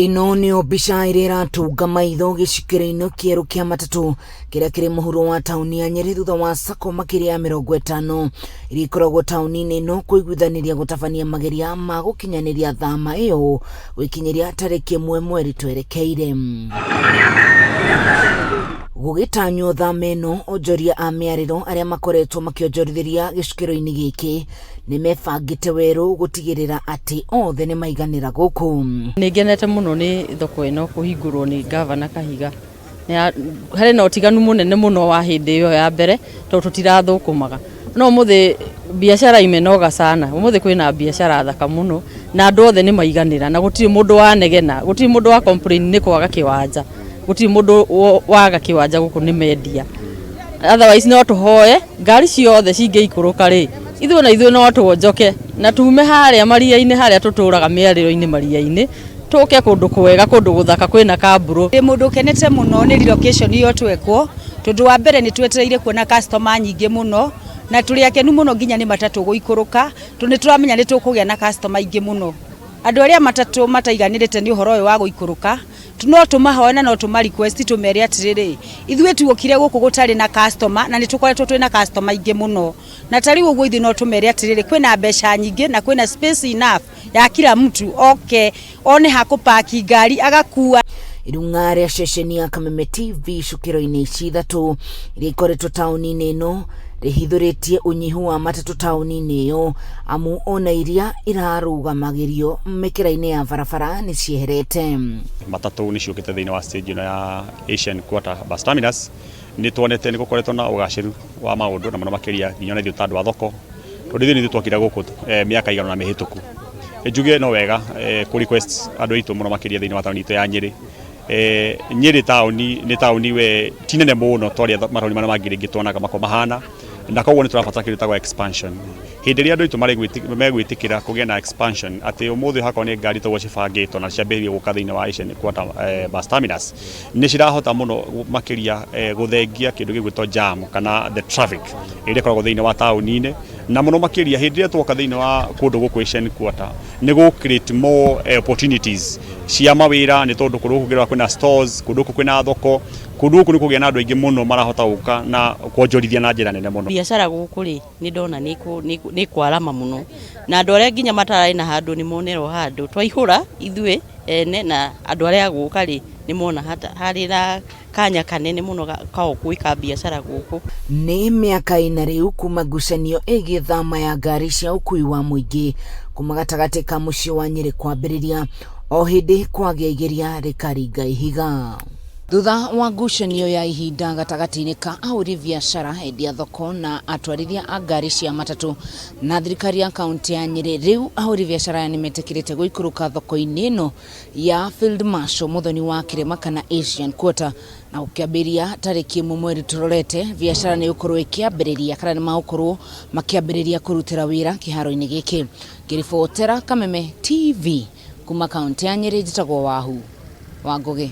Ino nio mbica iria iratunga maitho gicukiro-ini kieru kia matatu kiria kiri muhuro wa tauni ya Nyeri thutha wa sako makiria ya 50 iria ikoragwo tauni-ini ino kuiguithaniria gutabania mageria ma gukinyaniria thama iyo gwikinyiria tariki 1 mweri twerekeire. Gugitanywo thama ino onjoria a miariro aria makoretwo makionjorithiria gicukiro-ini giki ni mebangite weru gutigirira ati othe ni maiganira guku. Ningenete muno ni thoko ino kuhingurwo ni Governor Kahiga. Hari na utiganu munene muno wa hindi iyo ya mbere to tutirathukumaga. No muthi biashara imenoga sana. Umuthi kwina biashara thaka muno na andu othe ni maiganira na gutiri mundu wa negena, gutiri mundu wa complain ni kwaga kiwanja. Gutiri mundu waga kiwanja guku ni media. Otherwise no tuhoe ngari ciothe cingeikuruka ri ithuĩ no tuonjoke na tume haria maria-ini haria tuturaga miariro-ini maria-ini tuke kundu kwega kundu guthaka kwina kamburu. Mundu kenete muno ni relocation iyo twekwo tondu wa mbere ni twetereire kuona customer nyingi muno na tuli akenu muno nginya ni matatu guikuruka ni turamenya ni tukugia na customer ingi muno. Andu aria matatu mataiganirite ni uhoro wa guikuruka no tumahoena no tuma request tumere atiriri ithuĩ tuokire guku gutari na customer na nitukoretwo twina customer ingi muno na tari uguo ithuĩ no tumere atiriri kwina mbeca nyingi na kwina space enough ya kila mtu one hakupaki ngari agakua. Irunga ria ceceni ya Kameme TV cukiro-ini ici ithatu iria ikoretwo tauni-ini ino rihithuritie unyihu wa matatu tauni-ini iyo amu ona iria irarugamagirio mikira-ini ya barabara ni cieherete. Matatu ni ciukite thiini wa stage ino ya Asian Quarter Bus Terminus ni tuonete ni gukoretwo na ugaciru wa maundu na muno makiria nginya na thiutandu wa thoko tondu ithuĩ ni twakira guku miaka igana na mihituku. Njuge no wega ku request andu aitu muno makiria thiini wa tauni itu ya Nyeri. Nyeri tauni ni tauni we tinene muno twaria matauni mana mangĩ rĩngĩ tuonaga mako mahana na koguo ni turabatara kindu ta expansion. Hindi ria andu aitu megwitikira kugia na expansion ati umuthi hako ni ngari togwo cibangitwo na ciambĩrĩrie gũka thĩinĩ wa Asian Quarter Bus Terminus ni cirahota muno makiria guthengia kindu gĩgwĩtwo jam kana the traffic iria ikoragwo thĩinĩ wa tauni-inĩ na muno makiria hindi ria twoka thĩinĩ wa kundu gũkũ Asian Quarter ni gu create more opportunities cia mawira ni tondu kundu kugira kwina stores kundu kwina thoko kundu ni kugia na andu aingi muno marahota guka na kuonjorithia na njira nene muno. Biashara guku ri ni ndona ni kwarama muno na andu aria nginya matarai na handu ni monerwo handu twaihura ithuĩ ene na andu aria guka ri ni mona hari na kanya kanene muno kao kuika biashara guku. Ni miaka ina riu kuma ngucanio ĩgiĩ thama ya ngari cia ũkui wa mũingĩ kuma gatagatĩ ka mũciĩ wa Nyeri kwambĩrĩria o hindi kwagĩa igeria rĩkaringa ihiga. Thutha wa ngucanio ya ihinda gatagatĩ-inĩ ka ahũri biashara hĩndĩ ya thoko na atwarithia a ngari cia matatu na thirikari ya kaunti ya Nyeri, riu ahũri biashara ni metikirite guikũrũka thoko-inĩ ino ya Field Marshal Muthoni wa Kirima kana Asian Quarter na ũkĩambĩrĩria tarĩki 1 mweri turorete. Biashara ni ũkorwo ĩkĩambĩrĩria kana ni maũkorwo makĩambĩrĩria kũrutĩra wĩra kĩharo-inĩ gĩkĩ. Ngĩribotera Kameme TV kuma kaunti ya Nyeri, njĩtagwo Wahu wa Ngugi.